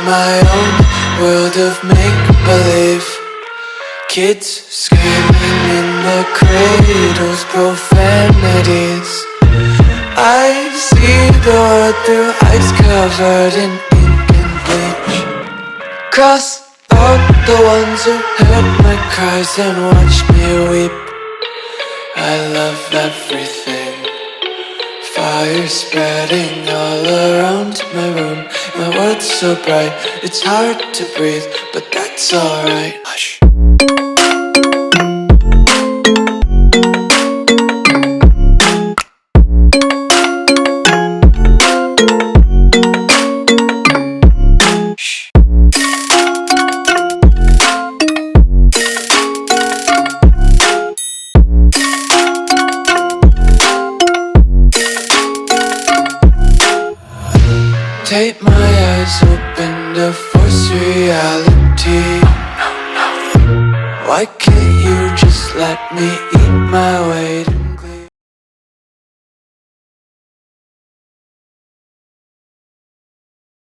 my own world of make-believe. Kids screaming in the cradles, profanities. I see the world through eyes covered in ink and bleach. Cross out the ones who heard my cries and watched me weep. I love everything. Fire spreading all around my room. My world's so bright, it's hard to breathe, but that's alright. Hush. Take my eyes open to force reality. Why can't you just let me eat my weight in